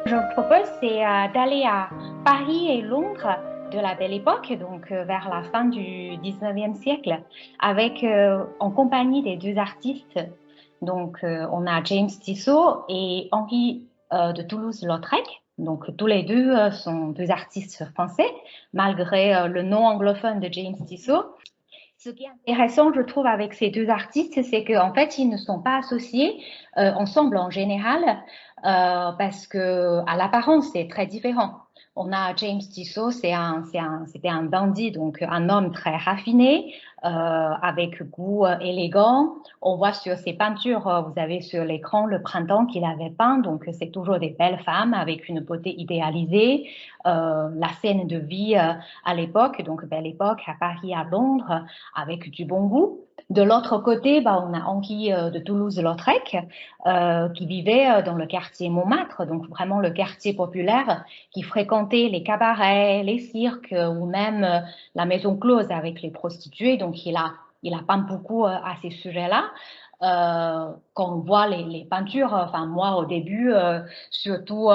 Je vous propose, c'est d'aller à Paris et Londres de la Belle Époque, donc vers la fin du 19e siècle, en compagnie des deux artistes. Donc, on a James Tissot et Henri de Toulouse-Lautrec. Donc, tous les deux sont deux artistes français, malgré le nom anglophone de James Tissot. Ce qui est intéressant, je trouve, avec ces deux artistes, c'est qu'en fait, ils ne sont pas associés ensemble en général, parce que à l'apparence, c'est très différent. On a James Tissot, c'était un dandy, donc un homme très raffiné, avec goût élégant. On voit sur ses peintures, vous avez sur l'écran le printemps qu'il avait peint, donc c'est toujours des belles femmes avec une beauté idéalisée. La scène de vie à l'époque, donc Belle Époque à Paris, à Londres, avec du bon goût. De l'autre côté, bah, on a Henri de Toulouse-Lautrec qui vivait dans le quartier Montmartre, donc vraiment le quartier populaire, qui fréquentait les cabarets, les cirques ou même la maison close avec les prostituées. Donc il a peint beaucoup à ces sujets-là. Quand on voit les peintures, enfin moi au début, surtout,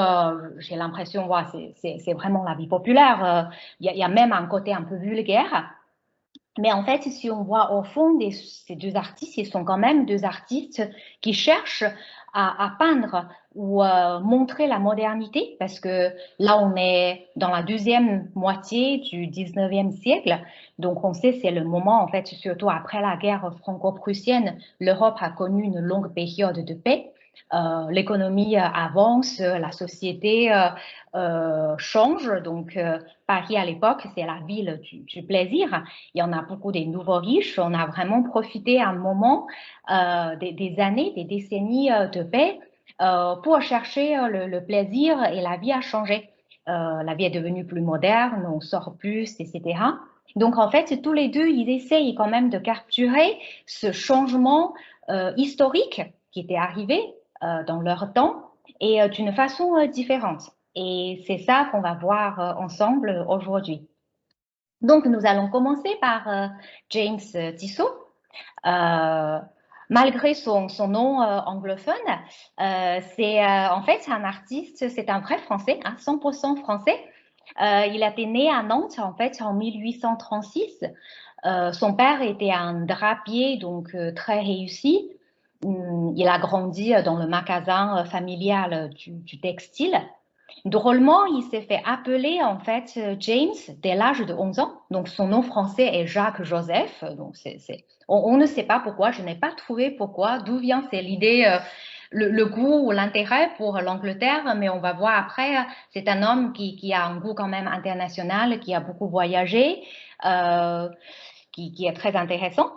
j'ai l'impression, ouais, c'est vraiment la vie populaire. Il y a même un côté un peu vulgaire. Mais en fait, si on voit au fond ces deux artistes, ils sont quand même deux artistes qui cherchent à peindre ou montrer la modernité, parce que là, on est dans la deuxième moitié du 19e siècle. Donc, on sait, c'est le moment, en fait, surtout après la guerre franco-prussienne, l'Europe a connu une longue période de paix. L'économie avance, la société change. Donc, Paris à l'époque, c'est la ville du plaisir. Il y en a beaucoup des nouveaux riches. On a vraiment profité à un moment des années, des décennies de paix pour chercher le plaisir et la vie a changé. La vie est devenue plus moderne, on sort plus, etc. Donc en fait, tous les deux, ils essayent quand même de capturer ce changement historique qui était arrivé dans leur temps et d'une façon différente. Et c'est ça qu'on va voir ensemble aujourd'hui. Donc, nous allons commencer par James Tissot. Euh, Malgré son nom anglophone, en fait c'est un artiste, c'est un vrai Français, hein, 100% français. Il a été né à Nantes en fait en 1836. Son père était un drapier, donc très réussi. Il a grandi dans le magasin familial du textile. Drôlement, il s'est fait appeler en fait James dès l'âge de 11 ans. Donc son nom français est Jacques Joseph. Donc on ne sait pas pourquoi, je n'ai pas trouvé pourquoi, d'où vient c'est l'idée, le goût ou l'intérêt pour l'Angleterre, mais on va voir après. C'est un homme qui a un goût quand même international, qui a beaucoup voyagé, euh, qui est très intéressant.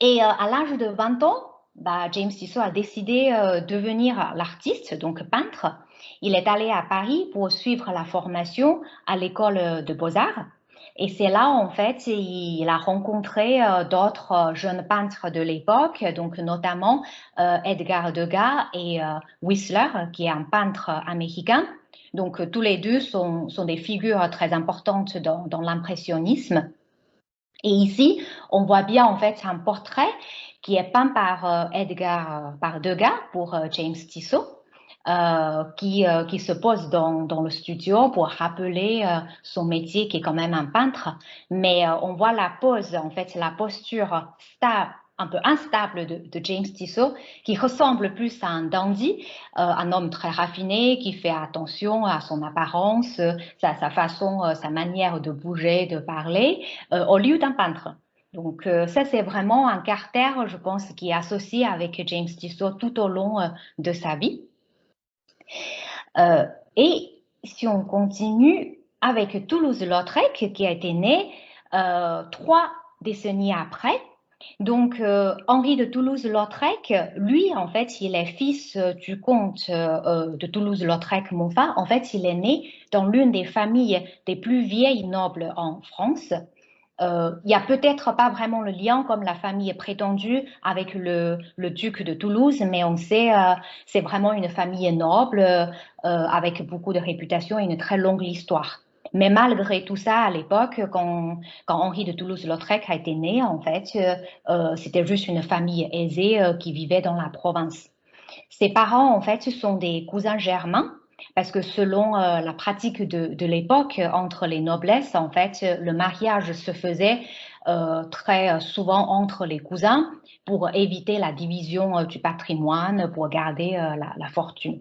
Et à l'âge de 20 ans, bah, James Tissot a décidé de devenir l'artiste, donc peintre. Il est allé à Paris pour suivre la formation à l'école de beaux-arts. Et c'est là, en fait, il a rencontré d'autres jeunes peintres de l'époque, donc notamment Edgar Degas et Whistler, qui est un peintre américain. Donc tous les deux sont des figures très importantes dans l'impressionnisme. Et ici, on voit bien en fait un portrait qui est peint par par Degas pour James Tissot, qui se pose dans le studio pour rappeler son métier qui est quand même un peintre. Mais on voit la pose, en fait, la posture stable, un peu instable de James Tissot, qui ressemble plus à un dandy, un homme très raffiné, qui fait attention à son apparence, sa façon, sa manière de bouger, de parler, au lieu d'un peintre. Donc ça, c'est vraiment un caractère, je pense, qui est associé avec James Tissot tout au long de sa vie. Euh, et si on continue avec Toulouse-Lautrec, qui a été né 3 décennies après. Donc, Henri de Toulouse-Lautrec, lui, en fait, il est fils du comte de Toulouse-Lautrec-Montfort. En fait, il est né dans l'une des familles des plus vieilles nobles en France. Il n'y a peut-être pas vraiment le lien comme la famille est prétendue avec le duc de Toulouse, mais on sait c'est vraiment une famille noble avec beaucoup de réputation et une très longue histoire. Mais malgré tout ça, à l'époque, quand Henri de Toulouse-Lautrec a été né, en fait, c'était juste une famille aisée qui vivait dans la province. Ses parents, en fait, sont des cousins germains. Parce que selon la pratique de l'époque entre les noblesses, en fait, le mariage se faisait très souvent entre les cousins pour éviter la division du patrimoine, pour garder la fortune.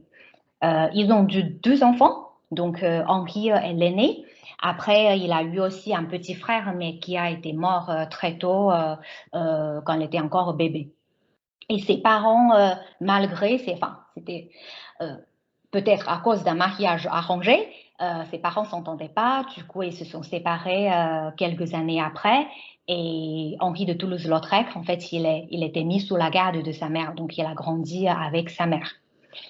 Ils ont eu deux enfants, donc Henri est l'aîné. Après, il a eu aussi un petit frère, mais qui a été mort très tôt quand il était encore bébé. Et ses parents, malgré, enfin, c'était euh, peut-être à cause d'un mariage arrangé, ses parents ne s'entendaient pas, du coup ils se sont séparés quelques années après. Et Henri de Toulouse-Lautrec, en fait, il était mis sous la garde de sa mère, donc il a grandi avec sa mère.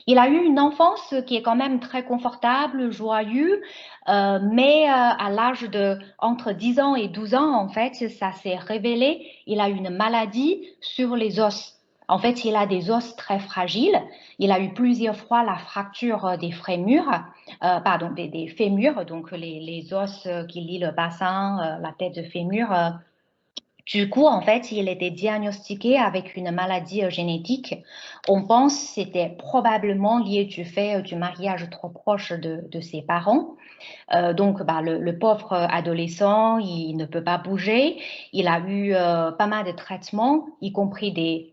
Il a eu une enfance qui est quand même très confortable, joyeuse, mais à l'âge de entre 10 ans et 12 ans, en fait, ça s'est révélé. Il a une maladie sur les os. En fait, il a des os très fragiles. Il a eu plusieurs fois la fracture des fémurs, pardon, des fémurs, donc les os qui lient le bassin, la tête de fémur. Du coup, en fait, il était diagnostiqué avec une maladie génétique. On pense que c'était probablement lié du fait du mariage trop proche de ses parents. Donc, bah, le pauvre adolescent, il ne peut pas bouger. Il a eu pas mal de traitements, y compris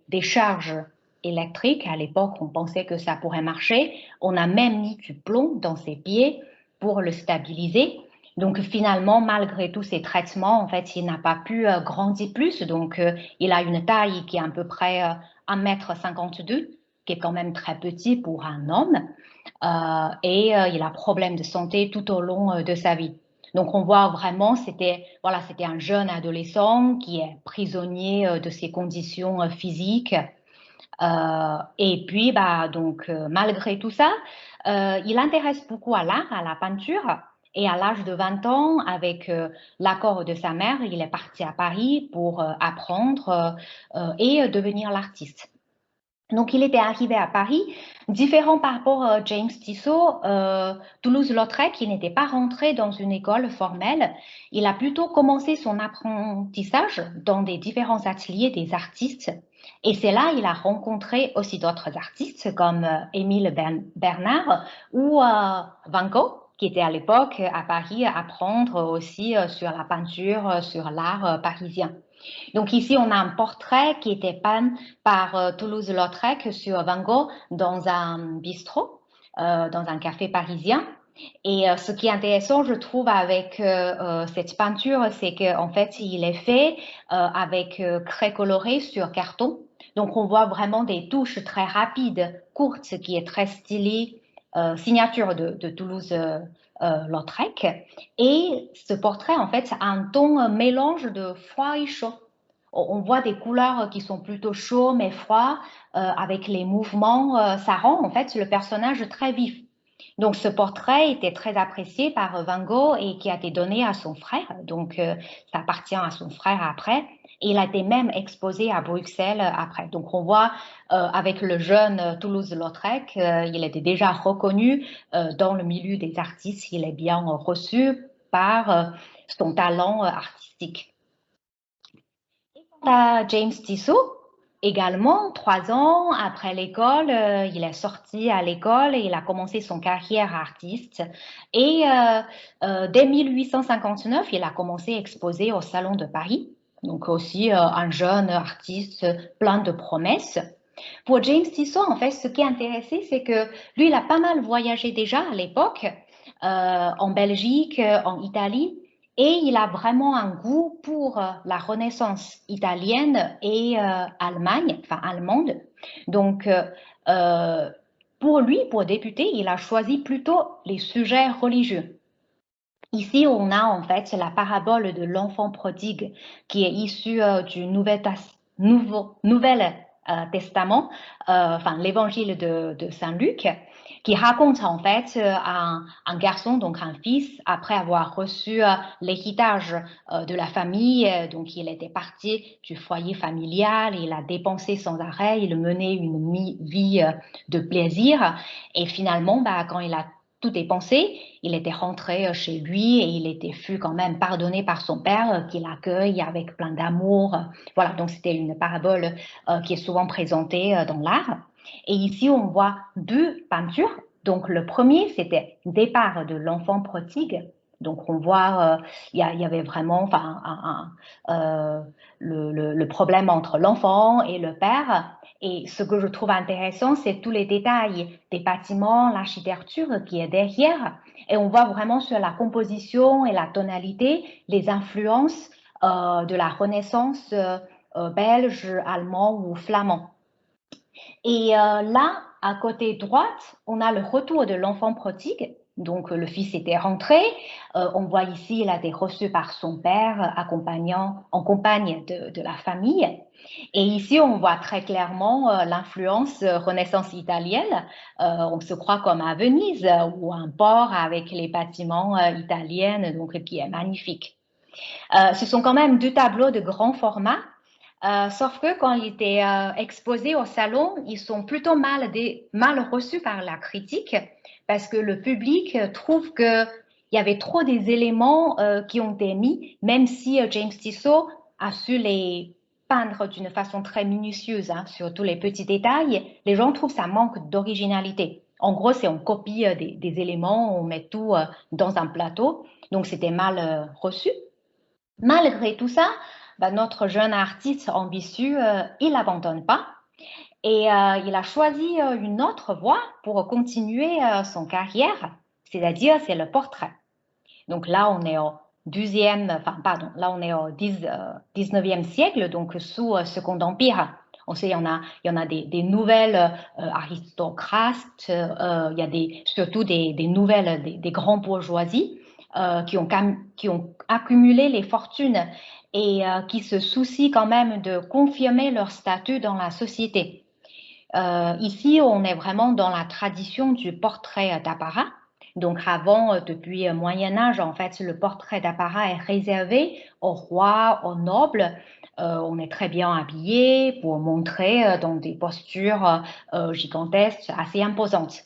des charges électriques. À l'époque, on pensait que ça pourrait marcher. On a même mis du plomb dans ses pieds pour le stabiliser. Donc finalement, malgré tous ces traitements, en fait, il n'a pas pu grandir plus. Donc il a une taille qui est à peu près 1,52 m, qui est quand même très petit pour un homme. Il a problème de santé tout au long de sa vie. Donc on voit vraiment, c'était un jeune adolescent qui est prisonnier de ses conditions physiques. Et puis, bah, donc, malgré tout ça, il intéresse beaucoup à l'art, à la peinture. Et à l'âge de 20 ans, avec l'accord de sa mère, il est parti à Paris pour apprendre et devenir l'artiste. Donc, il était arrivé à Paris, différent par rapport à James Tissot, Toulouse-Lautrec, qui n'était pas rentré dans une école formelle. Il a plutôt commencé son apprentissage dans des différents ateliers des artistes. Et c'est là qu'il a rencontré aussi d'autres artistes comme Émile Bernard ou Van Gogh, qui était à l'époque à Paris à apprendre aussi sur la peinture, sur l'art parisien. Donc ici, on a un portrait qui était peint par Toulouse-Lautrec sur Van Gogh dans un bistrot, dans un café parisien. Et ce qui est intéressant, je trouve, avec cette peinture, c'est qu'en fait, il est fait avec craie colorée sur carton. Donc, on voit vraiment des touches très rapides, courtes, qui est très stylée, signature de Toulouse-Lautrec. Et ce portrait, en fait, a un ton mélange de froid et chaud. On voit des couleurs qui sont plutôt chaudes mais froids, avec les mouvements. Ça rend, en fait, le personnage très vif. Donc, ce portrait était très apprécié par Van Gogh et qui a été donné à son frère. Donc, ça appartient à son frère après. Et il a été même exposé à Bruxelles après. Donc, on voit avec le jeune Toulouse-Lautrec, il était déjà reconnu dans le milieu des artistes. Il est bien reçu par son talent artistique. James Tissot, également, 3 ans après l'école, il est sorti à l'école et il a commencé son carrière artiste. Et dès 1859, il a commencé à exposer au Salon de Paris. Donc aussi un jeune artiste plein de promesses. Pour James Tissot, en fait, ce qui est intéressant, c'est que lui, il a pas mal voyagé déjà à l'époque, en Belgique, en Italie. Et il a vraiment un goût pour la Renaissance italienne et Allemagne, enfin allemande. Donc, pour lui, pour débuter, il a choisi plutôt les sujets religieux. Ici, on a en fait la parabole de l'enfant prodigue qui est issue du Nouvel Testament, enfin l'évangile de Saint Luc, qui raconte en fait un garçon, donc un fils, après avoir reçu l'héritage de la famille, donc il était parti du foyer familial, il a dépensé sans arrêt, il menait une vie de plaisir, et finalement, bah, quand il a tout dépensé, il était rentré chez lui et fut quand même pardonné par son père qui l'accueille avec plein d'amour. Voilà, donc c'était une parabole qui est souvent présentée dans l'art. Et ici, on voit deux peintures. Donc, le premier, c'était départ de l'enfant prodigue. Donc, on voit, il y avait vraiment enfin, le problème entre l'enfant et le père. Et ce que je trouve intéressant, c'est tous les détails des bâtiments, l'architecture qui est derrière. Et on voit vraiment sur la composition et la tonalité les influences de la Renaissance belge, allemand ou flamand. Et là, à côté droite, on a le retour de l'enfant prodigue. Donc, le fils était rentré. On voit ici, il a été reçu par son père, en compagne de la famille. Et ici, on voit très clairement l'influence Renaissance italienne. On se croit comme à Venise ou un port avec les bâtiments italiens, donc qui est magnifique. Ce sont quand même deux tableaux de grand format. Sauf que quand ils étaient exposés au salon, ils sont plutôt mal reçus par la critique parce que le public trouve qu'il y avait trop des éléments qui ont été mis, même si James Tissot a su les peindre d'une façon très minutieuse hein, sur tous les petits détails. Les gens trouvent que ça manque d'originalité. En gros, c'est on copie des éléments, on met tout dans un plateau. Donc, c'était mal reçu. Malgré tout ça, bah, notre jeune artiste ambitieux, il n'abandonne pas et il a choisi une autre voie pour continuer son carrière, c'est-à-dire c'est le portrait. Donc là, on est au 12e, enfin pardon, là on est au 19e siècle, donc sous Second Empire. On sait, il y en a des nouvelles aristocrates, il y a surtout des nouvelles, des grands bourgeoisies qui ont accumulé les fortunes et qui se soucient quand même de confirmer leur statut dans la société. Ici, on est vraiment dans la tradition du portrait d'apparat. Donc avant, depuis le Moyen Âge, en fait, le portrait d'apparat est réservé aux rois, aux nobles. On est très bien habillé pour montrer dans des postures gigantesques, assez imposantes.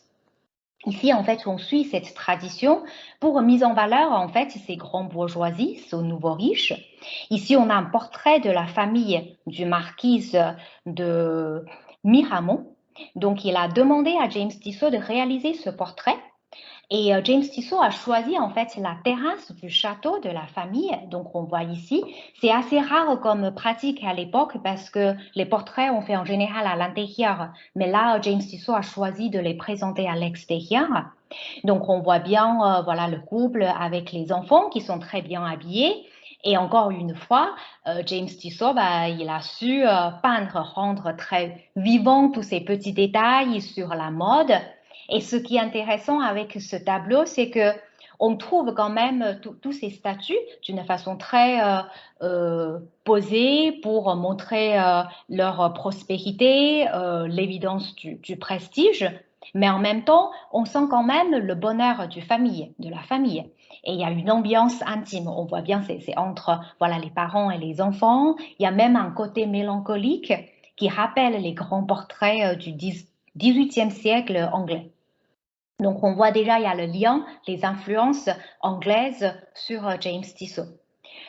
Ici, en fait, on suit cette tradition pour mise en valeur, en fait, ces grands bourgeoisies, ces nouveaux riches. Ici, on a un portrait de la famille du marquis de Miramont. Donc, il a demandé à James Tissot de réaliser ce portrait et James Tissot a choisi en fait la terrasse du château de la famille. Donc on voit ici, c'est assez rare comme pratique à l'époque parce que les portraits on fait en général à l'intérieur. Mais là, James Tissot a choisi de les présenter à l'extérieur. Donc on voit bien voilà le couple avec les enfants qui sont très bien habillés. Et encore une fois, James Tissot, bah, il a su peindre, rendre très vivant tous ces petits détails sur la mode. Et ce qui est intéressant avec ce tableau, c'est que on trouve quand même tous ces statues d'une façon très posée pour montrer leur prospérité, l'évidence du prestige, mais en même temps, on sent quand même le bonheur de la famille. Et il y a une ambiance intime. On voit bien, c'est entre voilà les parents et les enfants. Il y a même un côté mélancolique qui rappelle les grands portraits du 18e siècle anglais. Donc on voit déjà, il y a le lien, les influences anglaises sur James Tissot.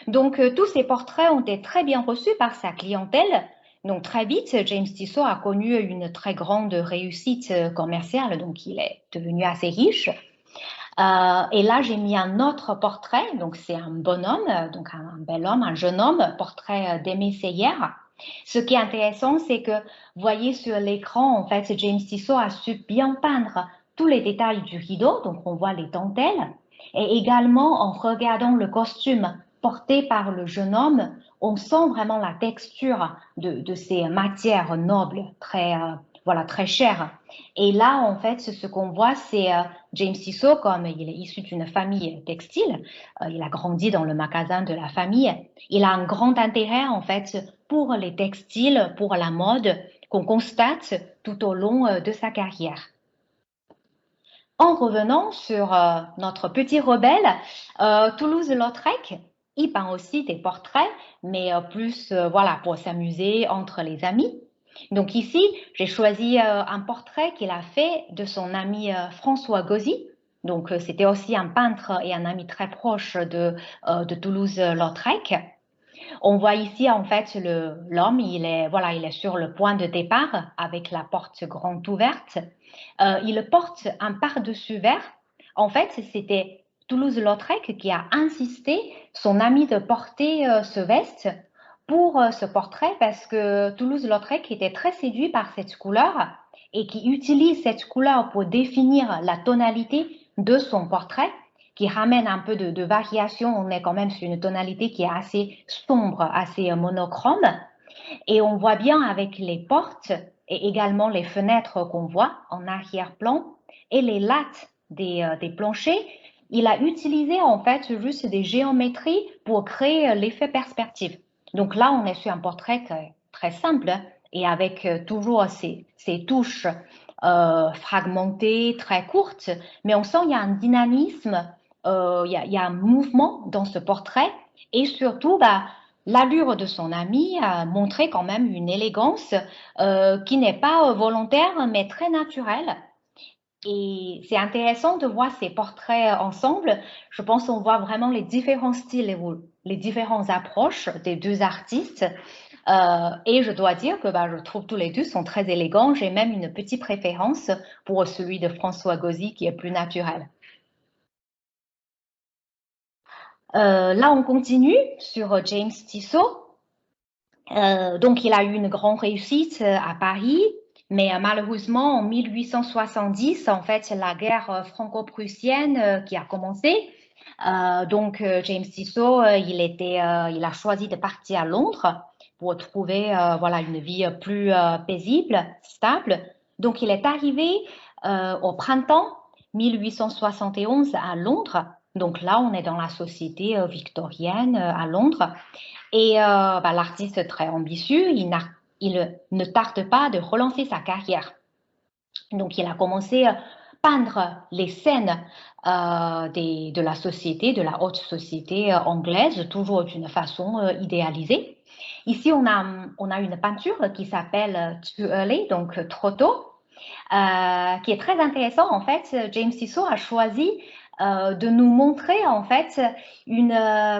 Donc tous ces portraits ont été très bien reçus par sa clientèle. Donc très vite, James Tissot a connu une très grande réussite commerciale, donc il est devenu assez riche. Et là, j'ai mis un autre portrait, donc c'est un bonhomme, donc un bel homme, un jeune homme, portrait d'Aimé Césaire. Ce qui est intéressant, c'est que, vous voyez sur l'écran, en fait, James Tissot a su bien peindre tous les détails du rideau, donc on voit les dentelles, et également en regardant le costume porté par le jeune homme, on sent vraiment la texture de ces matières nobles, voilà, très chères. Et là, en fait, ce qu'on voit, c'est James Tissot, comme il est issu d'une famille textile, il a grandi dans le magasin de la famille, il a un grand intérêt, en fait, pour les textiles, pour la mode, qu'on constate tout au long de sa carrière. En revenant sur notre petit rebelle, Toulouse-Lautrec, il peint aussi des portraits, mais plus voilà, pour s'amuser entre les amis. Donc ici, j'ai choisi un portrait qu'il a fait de son ami François Gauzy. Donc c'était aussi un peintre et un ami très proche de Toulouse-Lautrec. On voit ici en fait l'homme, il est sur le point de départ avec la porte grande ouverte. Il porte un pardessus vert. En fait, c'était Toulouse-Lautrec qui a insisté son ami de porter ce veste pour ce portrait parce que Toulouse-Lautrec était très séduit par cette couleur et qui utilise cette couleur pour définir la tonalité de son portrait qui ramène un peu de variation. On est quand même sur une tonalité qui est assez sombre, assez monochrome. Et on voit bien avec les portes et également les fenêtres qu'on voit en arrière-plan et les lattes des planchers, il a utilisé en fait juste des géométries pour créer l'effet perspective. Donc là, on est sur un portrait très simple et avec toujours ces touches fragmentées, très courtes, mais on sent qu'il y a un dynamisme, il y a un mouvement dans ce portrait et surtout, l'allure de son ami a montré quand même une élégance qui n'est pas volontaire mais très naturelle. Et c'est intéressant de voir ces portraits ensemble. Je pense qu'on voit vraiment les différents styles et les différentes approches des deux artistes. Et je dois dire que je trouve tous les deux sont très élégants. J'ai même une petite préférence pour celui de François Gauzy qui est plus naturel. Là, on continue sur James Tissot. Donc, il a eu une grande réussite à Paris, mais malheureusement, en 1870, en fait, c'est la guerre franco-prussienne qui a commencé. Donc, James Tissot, il a choisi de partir à Londres pour trouver voilà, une vie plus paisible, stable. Donc, il est arrivé au printemps 1871 à Londres. Donc là, on est dans la société victorienne à Londres. Et l'artiste très ambitieux, il ne tarde pas de relancer sa carrière. Donc, il a commencé à peindre les scènes de la société, de la haute société anglaise, toujours d'une façon idéalisée. Ici, on a une peinture qui s'appelle Too Early, donc trop tôt, qui est très intéressant. En fait, James Tissot a choisi de nous montrer en fait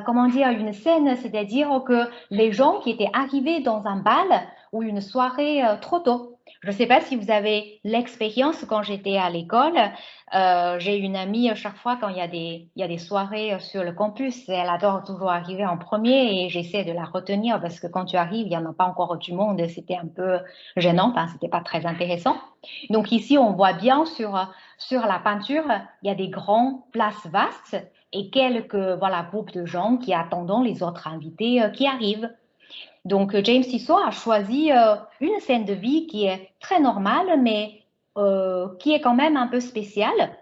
comment dire, une scène, c'est-à-dire que les gens qui étaient arrivés dans un bal ou une soirée trop tôt. Je ne sais pas si vous avez l'expérience quand j'étais à l'école. J'ai une amie chaque fois quand il y a des soirées sur le campus, elle adore toujours arriver en premier et j'essaie de la retenir parce que quand tu arrives, il n'y en a pas encore du monde. C'était un peu gênant, enfin, c'était pas très intéressant. Donc ici, on voit bien sur la peinture, il y a des grandes places vastes et quelques voilà, groupes de gens qui attendent les autres invités qui arrivent. Donc James Tissot a choisi une scène de vie qui est très normale, mais qui est quand même un peu spéciale.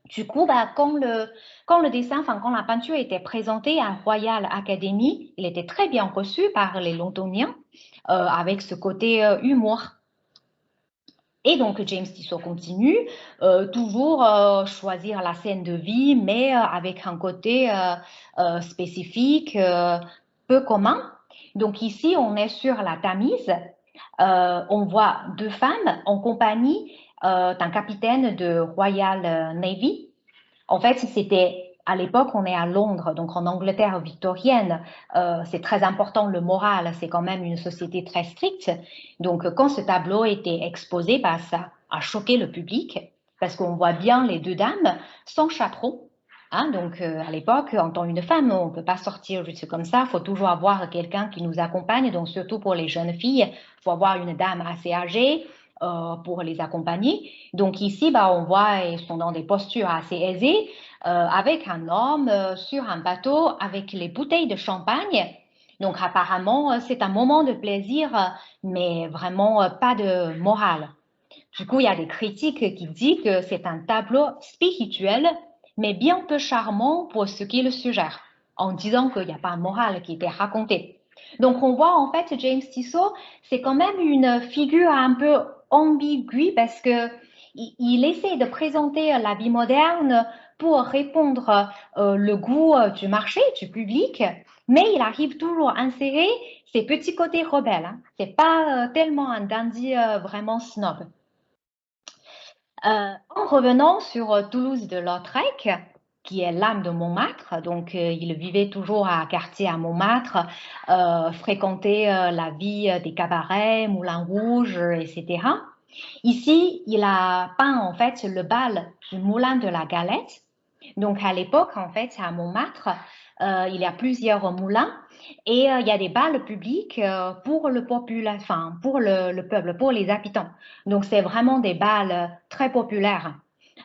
Du coup, quand le dessin, enfin quand la peinture était présentée à Royal Academy, il était très bien reçu par les Londoniens avec ce côté humour. Et donc, James Tissot continue, toujours choisir la scène de vie, mais avec un côté spécifique, peu commun. Donc ici, on est sur la Tamise. On voit deux femmes en compagnie d'un capitaine de Royal Navy. En fait, c'était à l'époque, on est à Londres, donc en Angleterre victorienne, c'est très important le moral, c'est quand même une société très stricte. Donc, quand ce tableau était exposé, ça a choqué le public parce qu'on voit bien les deux dames sans chaperon. Hein, donc, à l'époque, en tant qu'une femme, on ne peut pas sortir juste comme ça. Il faut toujours avoir quelqu'un qui nous accompagne. Donc, surtout pour les jeunes filles, il faut avoir une dame assez âgée pour les accompagner. Donc, ici, on voit, ils sont dans des postures assez aisées avec un homme sur un bateau avec les bouteilles de champagne. Donc apparemment, c'est un moment de plaisir, mais vraiment pas de morale. Du coup, il y a des critiques qui disent que c'est un tableau spirituel, mais bien peu charmant pour ce qui le suggère, en disant qu'il n'y a pas un moral qui était raconté. Donc on voit en fait James Tissot, c'est quand même une figure un peu ambiguë parce que il essaie de présenter la vie moderne pour répondre le goût du marché, du public, mais il arrive toujours à insérer ses petits côtés rebelles. Hein. C'est pas tellement un dandy vraiment snob. En revenant sur Toulouse de Lautrec, qui est l'âme de Montmartre. Donc, il vivait toujours à quartier à Montmartre, fréquentait la vie des cabarets, Moulin Rouge, etc. Ici, il a peint en fait le bal du Moulin de la Galette. Donc, à l'époque, en fait, à Montmartre, il y a plusieurs moulins et il y a des bals publics pour enfin, pour le peuple, pour les habitants. Donc, c'est vraiment des bals très populaires.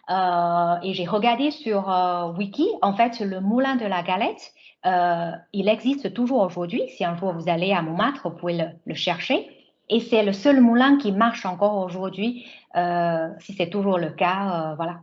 Et j'ai regardé sur Wiki, en fait, le moulin de la Galette, il existe toujours aujourd'hui. Si un jour vous allez à Montmartre, vous pouvez le chercher. Et c'est le seul moulin qui marche encore aujourd'hui, si c'est toujours le cas, voilà.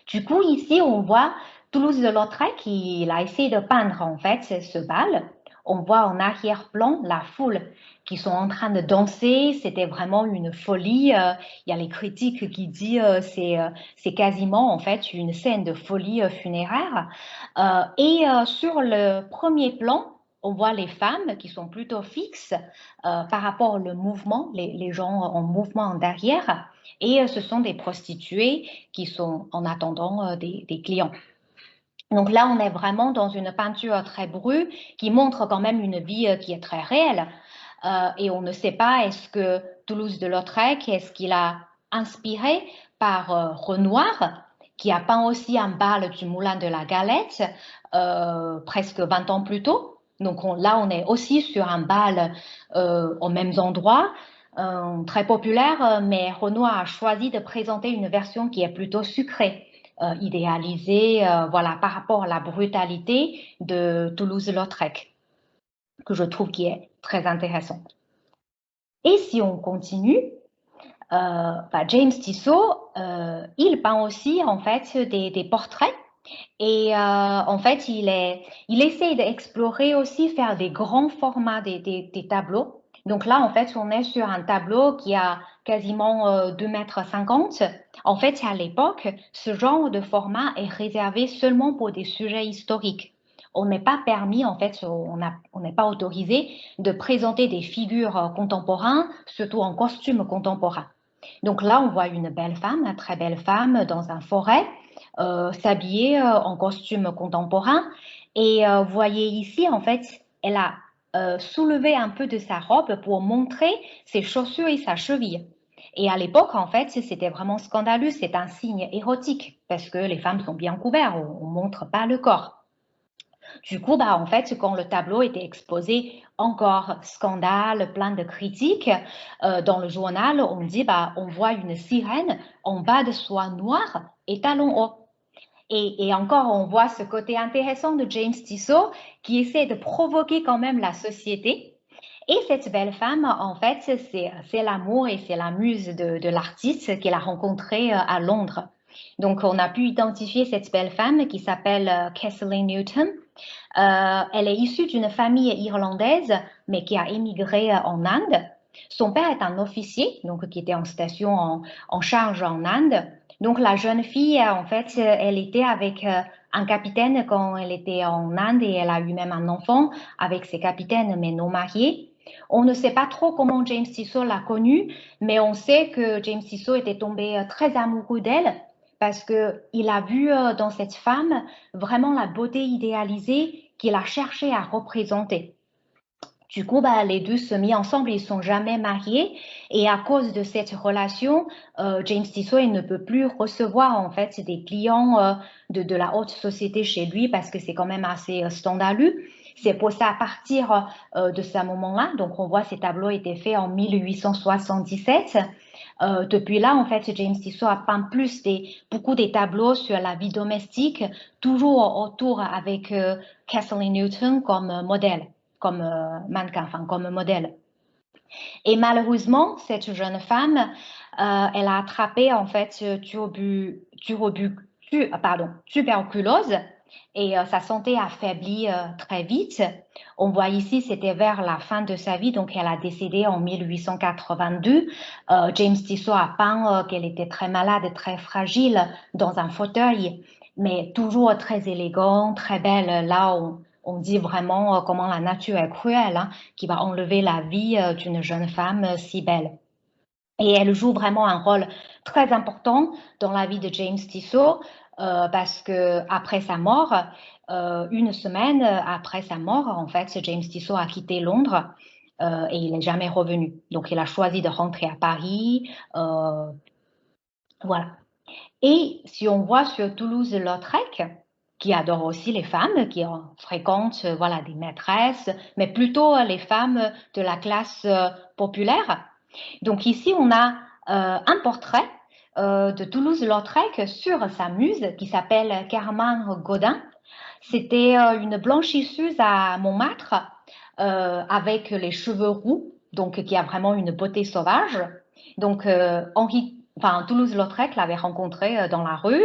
Du coup, ici, on voit Toulouse-Lautrec qui a essayé de peindre en fait ce bal. On voit en arrière-plan la foule qui sont en train de danser. C'était vraiment une folie. Il y a les critiques qui disent c'est quasiment en fait une scène de folie funéraire. Sur le premier plan, on voit les femmes qui sont plutôt fixes par rapport au mouvement, les gens en mouvement derrière. Et ce sont des prostituées qui sont en attendant des clients. Donc là, on est vraiment dans une peinture très brue qui montre quand même une vie qui est très réelle. Et on ne sait pas, est-ce que Toulouse de Lautrec, est-ce qu'il a inspiré par Renoir, qui a peint aussi un bal du Moulin de la Galette presque 20 ans plus tôt. Donc là, on est aussi sur un bal aux mêmes endroits, très populaire, mais Renoir a choisi de présenter une version qui est plutôt sucrée. Idéalisée voilà, par rapport à la brutalité de Toulouse-Lautrec, que je trouve qui est très intéressante. Et si on continue, James Tissot, il peint aussi en fait des portraits et en fait il essaie d'explorer aussi, faire des grands formats, des tableaux. Donc là, en fait, on est sur un tableau qui a quasiment 2,50 m. En fait, à l'époque, ce genre de format est réservé seulement pour des sujets historiques. On n'est pas permis, en fait, on n'est pas autorisé de présenter des figures contemporaines, surtout en costume contemporain. Donc là, on voit une belle femme, une très belle femme dans une forêt, s'habiller en costume contemporain. Et vous voyez ici, en fait, elle a soulevé un peu de sa robe pour montrer ses chaussures et sa cheville. Et à l'époque, en fait, c'était vraiment scandaleux, c'est un signe érotique, parce que les femmes sont bien couvertes, on ne montre pas le corps. Du coup, en fait, quand le tableau était exposé, encore scandale, plein de critiques, dans le journal, on dit, on voit une sirène en bas de soie noire et talons hauts. Et encore, on voit ce côté intéressant de James Tissot qui essaie de provoquer quand même la société. Et cette belle femme, en fait, c'est l'amour et c'est la muse de l'artiste qu'il a rencontré à Londres. Donc, on a pu identifier cette belle femme qui s'appelle Cicely Newton. Elle est issue d'une famille irlandaise, mais qui a émigré en Inde. Son père est un officier, donc qui était en station en charge en Inde. Donc la jeune fille, en fait, elle était avec un capitaine quand elle était en Inde et elle a eu même un enfant avec ses capitaines, mais non mariés. On ne sait pas trop comment James Tissot l'a connue, mais on sait que James Tissot était tombé très amoureux d'elle parce qu'il a vu dans cette femme vraiment la beauté idéalisée qu'il a cherché à représenter. Du coup, les deux se mis ensemble, ils ne sont jamais mariés. Et à cause de cette relation, James Tissot il ne peut plus recevoir en fait des clients de la haute société chez lui parce que c'est quand même assez scandaleux. C'est pour ça, à partir de ce moment-là, donc on voit ces tableaux étaient faits en 1877. Depuis là, en fait, James Tissot a peint beaucoup des tableaux sur la vie domestique, toujours autour avec Cicely Newton comme modèle, comme mannequin, enfin comme modèle. Et malheureusement, cette jeune femme, elle a attrapé en fait tuberculose et sa santé affaiblie très vite. On voit ici, c'était vers la fin de sa vie, donc elle a décédé en 1882. James Tissot a peint qu'elle était très malade, très fragile dans un fauteuil, mais toujours très élégante, très belle. Là, on dit vraiment comment la nature est cruelle, hein, qui va enlever la vie d'une jeune femme si belle. Et elle joue vraiment un rôle très important dans la vie de James Tissot. parce que après sa mort, une semaine après sa mort, en fait, James Tissot a quitté Londres et il n'est jamais revenu. Donc, il a choisi de rentrer à Paris. Voilà. Et si on voit sur Toulouse-Lautrec, qui adore aussi les femmes, qui fréquentent voilà, des maîtresses, mais plutôt les femmes de la classe populaire. Donc ici, on a un portrait de Toulouse-Lautrec sur sa muse qui s'appelle Carmen Godin. C'était une blanchisseuse à Montmartre avec les cheveux roux, donc qui a vraiment une beauté sauvage. Donc Toulouse-Lautrec l'avait rencontrée dans la rue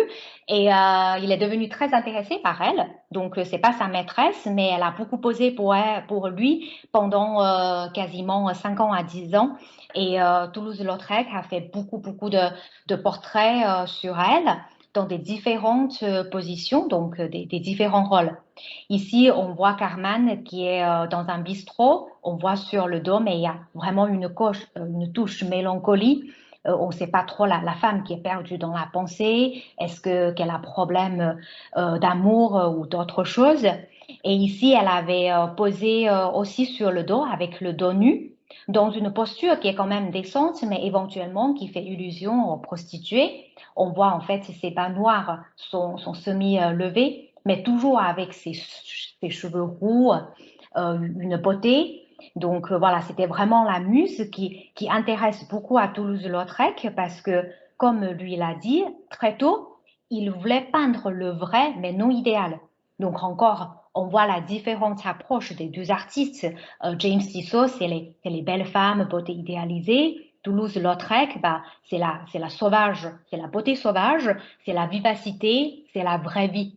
et il est devenu très intéressé par elle. Donc c'est pas sa maîtresse, mais elle a beaucoup posé pour lui pendant quasiment 5 ans à 10 ans. Et Toulouse-Lautrec a fait beaucoup de portraits sur elle dans des différentes positions, donc des différents rôles. Ici, on voit Carmen qui est dans un bistrot. On voit sur le dos, mais il y a vraiment une touche mélancolie. On ne sait pas trop la femme qui est perdue dans la pensée. Est-ce qu'elle a problème d'amour ou d'autre chose? Et ici, elle avait posé aussi sur le dos avec le dos nu, dans une posture qui est quand même décente, mais éventuellement qui fait illusion aux prostituées. On voit en fait ses bas noirs sont semi-levés, mais toujours avec ses cheveux roux, une beauté. Donc voilà, c'était vraiment la muse qui intéresse beaucoup à Toulouse-Lautrec parce que, comme lui l'a dit très tôt, il voulait peindre le vrai, mais non idéal. Donc encore, on voit la différente approche des deux artistes. James Tissot, c'est les belles femmes, beauté idéalisée. Toulouse-Lautrec, bah, c'est la sauvage, c'est la beauté sauvage, c'est la vivacité, c'est la vraie vie.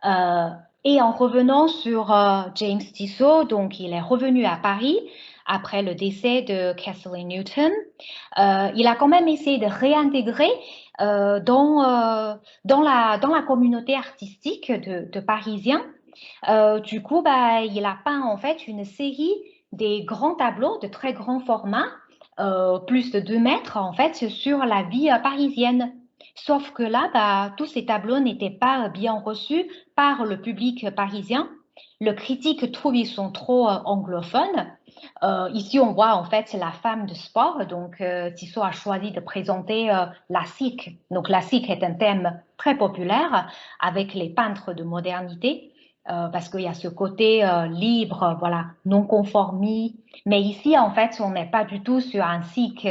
Euh, et en revenant sur James Tissot, donc il est revenu à Paris après le décès de Kathleen Newton. Il a quand même essayé de réintégrer dans la communauté artistique de Parisiens. Du coup, bah, il a peint en fait une série des grands tableaux de très grand format, plus de 2 mètres en fait, sur la vie parisienne. Sauf que là, bah, tous ces tableaux n'étaient pas bien reçus par le public parisien. Le critique trouve qu'ils sont trop anglophones. Ici, on voit en fait la femme de sport. Donc, Tissot a choisi de présenter la SIC. Donc, la SIC est un thème très populaire avec les peintres de modernité. Parce qu'il y a ce côté libre, voilà, non conformiste. Mais ici, en fait, on n'est pas du tout sur un SIC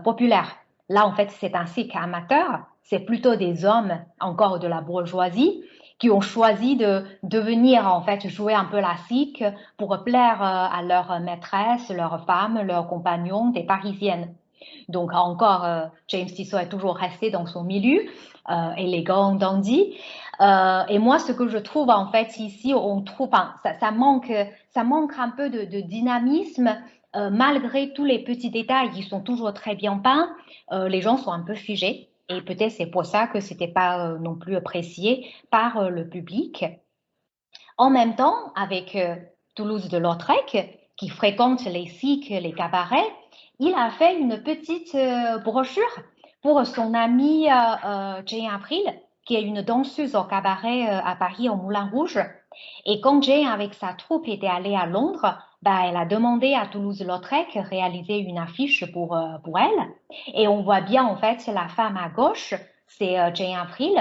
populaire. Là, en fait, c'est un SIC amateur. C'est plutôt des hommes, encore de la bourgeoisie, qui ont choisi de venir, en fait, jouer un peu la SIC pour plaire à leurs maîtresses, leurs femmes, leurs compagnons, des parisiennes. Donc encore, James Tissot est toujours resté dans son milieu, élégant, dandy. Et moi, ce que je trouve en fait ici, on trouve, enfin, ça manque un peu de dynamisme. Malgré tous les petits détails qui sont toujours très bien peints, les gens sont un peu figés. Et peut-être c'est pour ça que c'était pas non plus apprécié par le public. En même temps, avec Toulouse de Lautrec, qui fréquente les cycles, les cabarets, il a fait une petite brochure pour son amie Jane April, qui est une danseuse au cabaret à Paris, au Moulin Rouge. Et quand Jane, avec sa troupe, était allée à Londres, bah, elle a demandé à Toulouse-Lautrec de réaliser une affiche pour elle. Et on voit bien, en fait, la femme à gauche, c'est Jane April.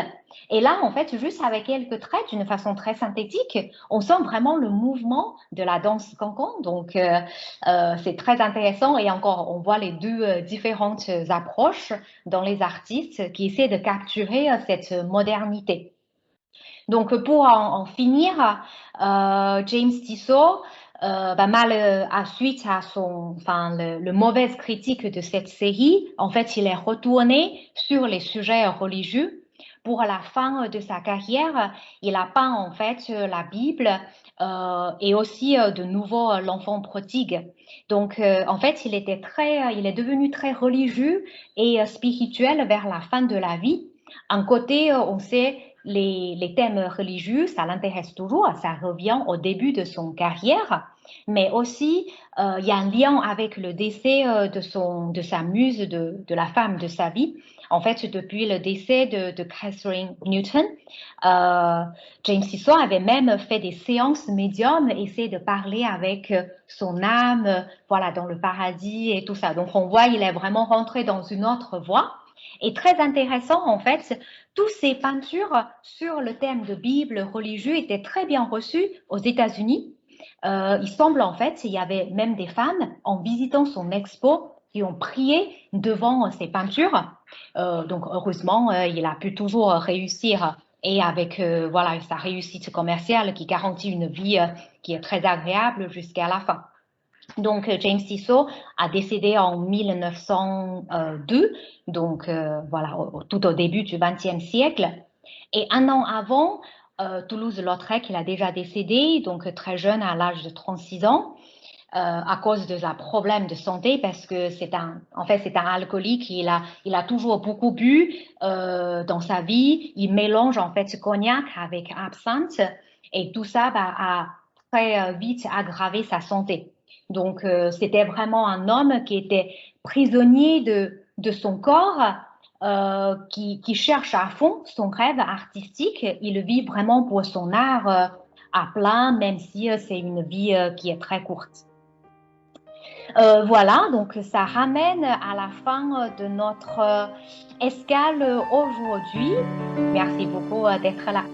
Et là, en fait, juste avec quelques traits, d'une façon très synthétique, on sent vraiment le mouvement de la danse cancan. Donc, c'est très intéressant. Et encore, on voit les deux différentes approches dans les artistes qui essaient de capturer cette modernité. Donc, pour en finir, James Tissot, suite à le mauvaise critique de cette série, en fait, il est retourné sur les sujets religieux. Pour la fin de sa carrière, il a peint en fait la Bible et aussi de nouveau l'enfant prodigue. Donc, en fait, il est devenu très religieux et spirituel vers la fin de la vie. Un côté, on sait les thèmes religieux, ça l'intéresse toujours, ça revient au début de son carrière, mais aussi il y a un lien avec le décès de sa muse, de la femme de sa vie. En fait, depuis le décès de Catherine Newton, James Tissot avait même fait des séances médium, essayer de parler avec son âme, voilà, dans le paradis et tout ça. Donc on voit, il est vraiment rentré dans une autre voie. Et très intéressant, en fait, toutes ces peintures sur le thème de Bible religieux étaient très bien reçues aux États-Unis. Il semble en fait, il y avait même des femmes en visitant son expo qui ont prié devant ces peintures. Donc heureusement, il a pu toujours réussir et avec voilà sa réussite commerciale qui garantit une vie qui est très agréable jusqu'à la fin. Donc, James Tissot a décédé en 1902, donc voilà, tout au début du XXe siècle. Et un an avant, Toulouse-Lautrec, il a déjà décédé, donc très jeune, à l'âge de 36 ans, à cause de un problème de santé, parce que en fait, c'est un alcoolique. Il a toujours beaucoup bu dans sa vie. Il mélange en fait ce cognac avec absinthe, et tout ça a très vite aggravé sa santé. Donc, c'était vraiment un homme qui était prisonnier de son corps, qui cherche à fond son rêve artistique. Il vit vraiment pour son art à plein, même si c'est une vie qui est très courte. Voilà, donc ça ramène à la fin de notre escale aujourd'hui. Merci beaucoup d'être là.